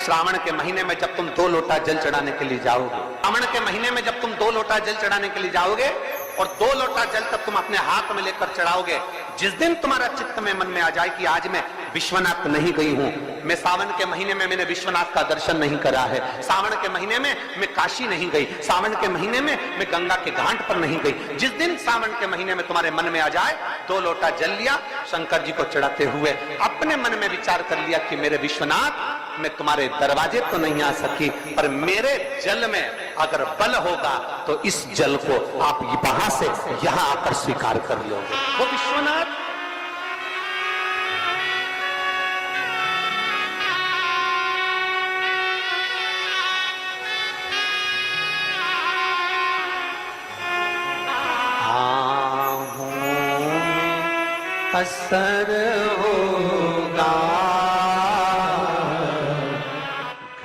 श्रावण के महीने में जब तुम 2 लोटा जल चढ़ाने के लिए जाओगे, श्रावण के महीने में जब तुम 2 लोटा जल चढ़ाने के लिए जाओगे और 2 लोटा जल तब तुम अपने हाथ में लेकर चढ़ाओगे, जिस दिन तुम्हारा चित्त में मन में आ जाए कि आज मैं विश्वनाथ नहीं गई हूं, मैं सावन के महीने में मैंने विश्वनाथ का दर्शन नहीं करा है, सावन के महीने में मैं काशी नहीं गई, सावन के महीने में मैं गंगा के घाट पर नहीं गई, जिस दिन सावन के महीने में तुम्हारे मन में आ जाए 2 लोटा जल लिया, शंकर जी को चढ़ाते हुए अपने मन में विचार कर लिया कि मेरे विश्वनाथ, मैं तुम्हारे दरवाजे तो नहीं आ सकी, पर मेरे जल में अगर बल होगा तो इस जल को आप वहां से यहां आकर स्वीकार कर लोगे। वो विश्वनाथ असर होगा,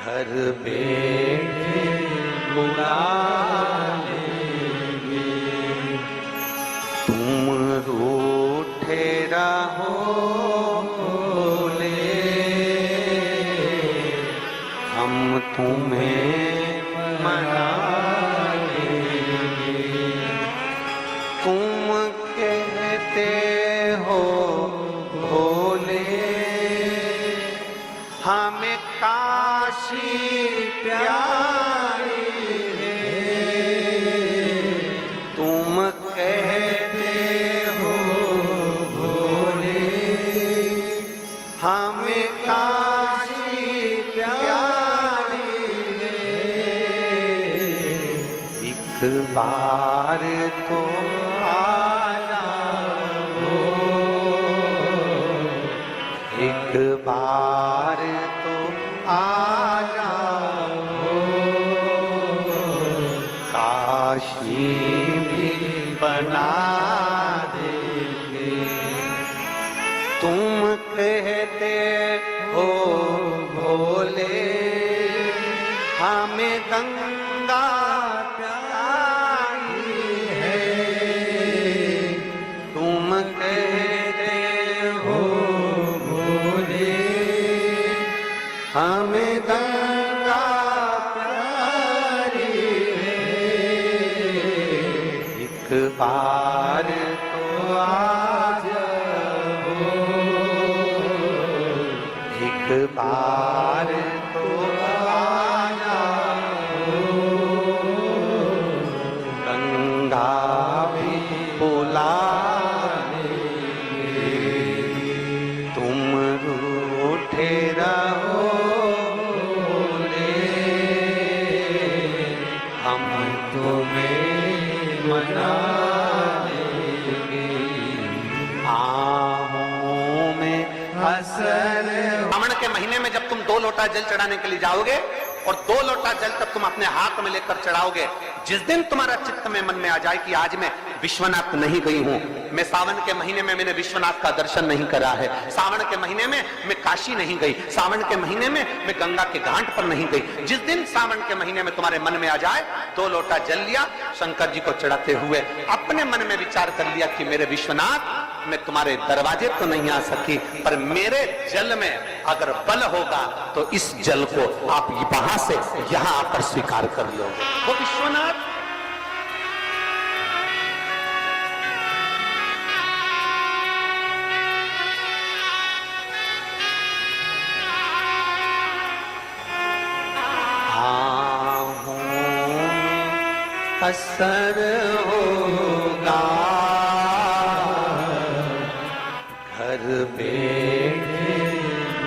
घर बैठे बुला लेंगे, तुम रूठे रहोगे, हम तुम्हें मना लेंगे, तुम कहते हो भोले हमें काशी प्यारी है, तुम कहते हो भोले हमें काशी प्यारी है, एक बार तो एक बार तो आ जाओ, काशी भी बना देंगे, तुम कहते हो भोले हमें गंगा प्यारी है, तुम कहते हो हमें गंगा प्यारी है, एक बार तो आ जाओ, एक बार तो आ जाओ, गंगा भी बुला लेंगे, तुम रूठे रहो, तुम्हें मना लेंगे, आहों में असर। श्रावण के महीने में जब तुम 2 लोटा जल चढ़ाने के लिए जाओगे और 2 लोटा जल तब तुम अपने हाथ में लेकर चढ़ाओगे, जिस दिन तुम्हारा चित्त में मन में आ जाए कि आज मैं विश्वनाथ नहीं गई हूं, मैं सावन के महीने में मैंने विश्वनाथ का दर्शन नहीं करा है, सावन के महीने में मैं काशी नहीं गई, सावन के महीने में मैं गंगा के घाट पर नहीं गई, जिस दिन सावन के महीने में तुम्हारे मन में आ जाए 2 लोटा जल लिया, शंकर जी को चढ़ाते हुए अपने मन में विचार कर लिया कि मेरे विश्वनाथ, मैं तुम्हारे दरवाजे तो नहीं आ सकी, पर मेरे जल में अगर बल होगा तो इस जल को आप वहां से यहां आकर स्वीकार कर लोगे। वो विश्वनाथ असर होगा, घर बैठे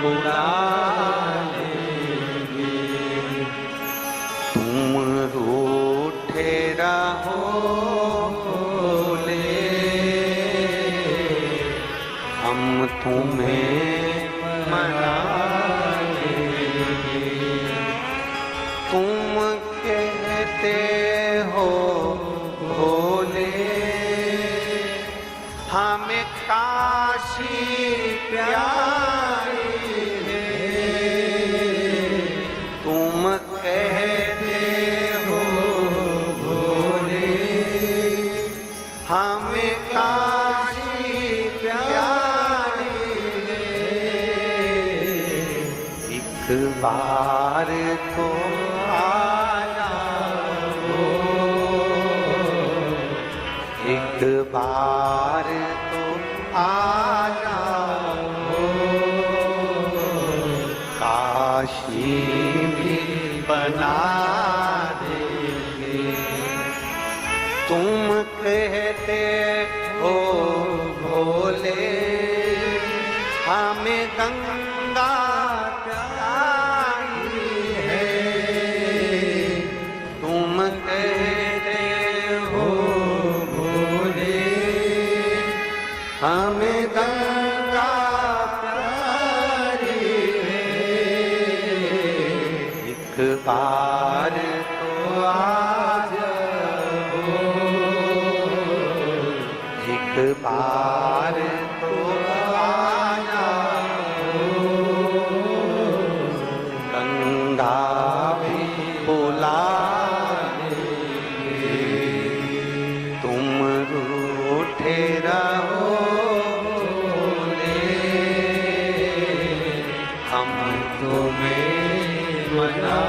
बुला लेंगे, तुम रूठे रहोगे, हम तुम्हें मना लेंगे, तुम कहते हो भोले हमें काशी प्यारी बार तो आ जाओ, एक बार तो आ जाओ, काशी भी बना देंगे। तुम कहते हो भोले हमें गंगा प्यारी है, तुम कहते हो भोले हमें गंगा प्यारी है। एक बार तो आ जाओ, एक बार तो आ जाओ, गंगा भी बुला देंगे। तुम रूठे रहो भोले, हम तुम्हें मना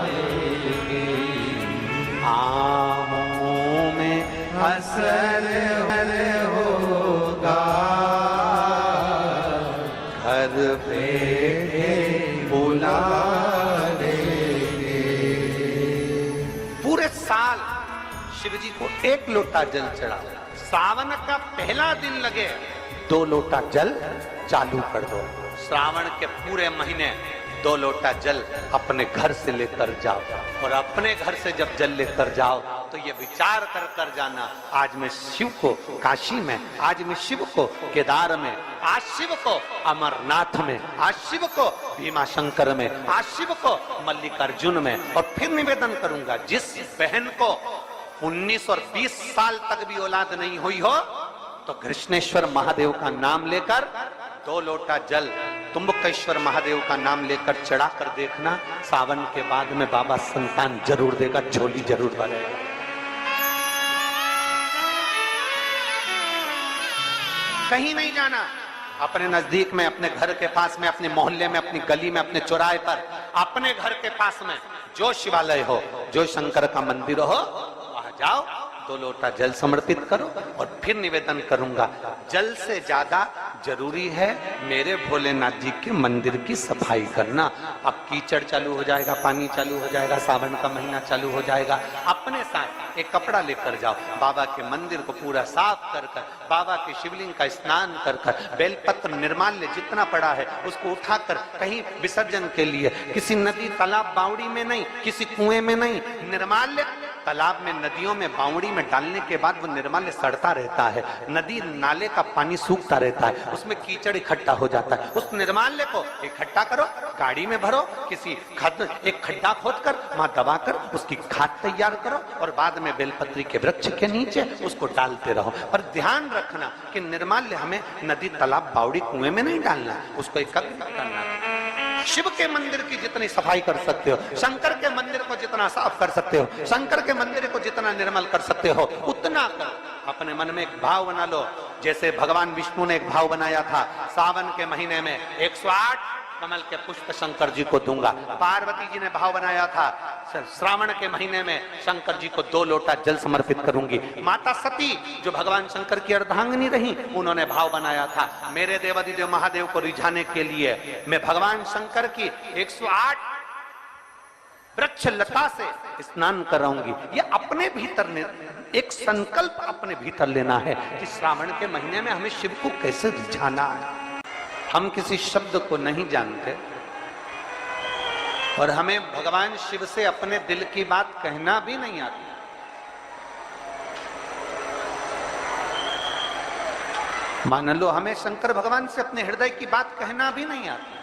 देंगे। आमों में असर होगा, घर पे बुला देंगे। पूरे साल शिव जी को एक लोटा जल चढ़ा, सावन का पहला दिन लगे 2 लोटा जल चालू कर दो। श्रावण के पूरे महीने 2 लोटा जल अपने घर से लेकर जाओ, और अपने घर से जब जल लेकर जाओ तो ये विचार कर कर जाना, आज मैं शिव को काशी में, आज मैं शिव को केदार में, आज शिव को अमरनाथ में, आज शिव को भीमा शंकर में, आज शिव को मल्लिकार्जुन में। और फिर निवेदन करूंगा, जिस बहन को 19 और 20 साल तक भी औलाद नहीं हुई हो तो कृष्णेश्वर महादेव का नाम लेकर 2 लोटा जल तुम्बकेश्वर महादेव का नाम लेकर चढ़ा कर देखना, सावन के बाद में बाबा संतान जरूर देगा, झोली जरूर भरेगा। कहीं नहीं जाना, अपने नजदीक में, अपने घर के पास में, अपने मोहल्ले में, अपनी गली में, अपने चौराहे पर, अपने घर के पास में जो शिवालय हो, जो शंकर का मंदिर हो, वहां जाओ, 2 लोटा जल समर्पित करो। और फिर निवेदन करूंगा, जल से ज्यादा जरूरी है मेरे भोलेनाथ जी के मंदिर की सफाई करना। अब कीचड़ चालू हो जाएगा, पानी चालू हो जाएगा, सावन का महीना चालू हो जाएगा, अपने साथ एक कपड़ा लेकर जाओ, बाबा के मंदिर को पूरा साफ कर कर, बाबा के शिवलिंग का स्नान कर कर, बेलपत्र निर्माल्य जितना पड़ा है उसको उठाकर कहीं विसर्जन के लिए, किसी नदी तालाब बावड़ी में नहीं, किसी कुएं में नहीं, निर्माल्य तालाब में, नदियों में, बावड़ी में डालने के बाद वो निर्माल्य सड़ता रहता है, नदी नाले का पानी सूखता रहता है, उसमें कीचड़ इकट्ठा हो जाता है। उस निर्माल्य को इकट्ठा करो, गाड़ी में भरो, किसी एक खड्डा खोदकर वहां दबाकर उसकी खाद तैयार करो, और बाद में बेलपत्री के वृक्ष के नीचे उसको डालते रहो। पर ध्यान रखना कि निर्माल्य हमें नदी तालाब बावड़ी कुएं में नहीं डालना, उसको एकत्रित करना। शिव के मंदिर की जितनी सफाई कर सकते हो, शंकर के मंदिर को जितना साफ कर सकते हो, शंकर के मंदिर को जितना निर्मल कर सकते हो, उतना करो। अपने मन में एक भाव बना लो, जैसे भगवान विष्णु ने एक भाव बनाया था, सावन के महीने में 108 कमल के पुष्प शंकर जी को दूंगा। पार्वती जी ने भाव बनाया था, श्रावण के महीने में शंकर जी को 2 लोटा जल समर्पित करूंगी। माता सती जो भगवान शंकर की अर्धांगिनी रही, उन्होंने भाव बनाया था, मेरे देवादिदेव महादेव को रिझाने के लिए मैं भगवान शंकर की 108 वृक्ष लता से स्नान कराऊंगी। ये अपने भीतर एक संकल्प अपने भीतर लेना है कि श्रावण के महीने में हमें शिव को कैसे रिझाना है। हम किसी शब्द को नहीं जानते और हमें भगवान शिव से अपने दिल की बात कहना भी नहीं आती। मान लो हमें शंकर भगवान से अपने हृदय की बात कहना भी नहीं आती।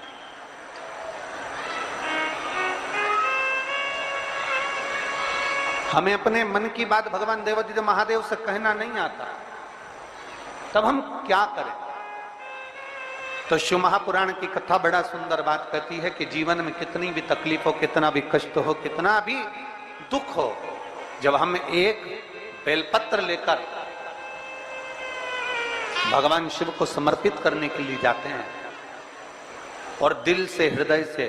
हमें अपने मन की बात भगवान देवादिदेव महादेव से कहना नहीं आता, तब हम क्या करें? तो शिव महापुराण की कथा बड़ा सुंदर बात कहती है कि जीवन में कितनी भी तकलीफ हो, कितना भी कष्ट हो, कितना भी दुख हो, जब हम एक बेलपत्र लेकर भगवान शिव को समर्पित करने के लिए जाते हैं और दिल से हृदय से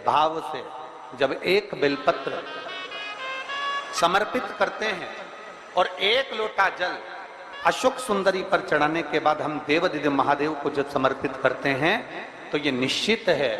भाव से जब एक बेलपत्र समर्पित करते हैं और एक लोटा जल अशोक सुंदरी पर चढ़ाने के बाद हम देवदिव्य महादेव को जब समर्पित करते हैं तो ये निश्चित है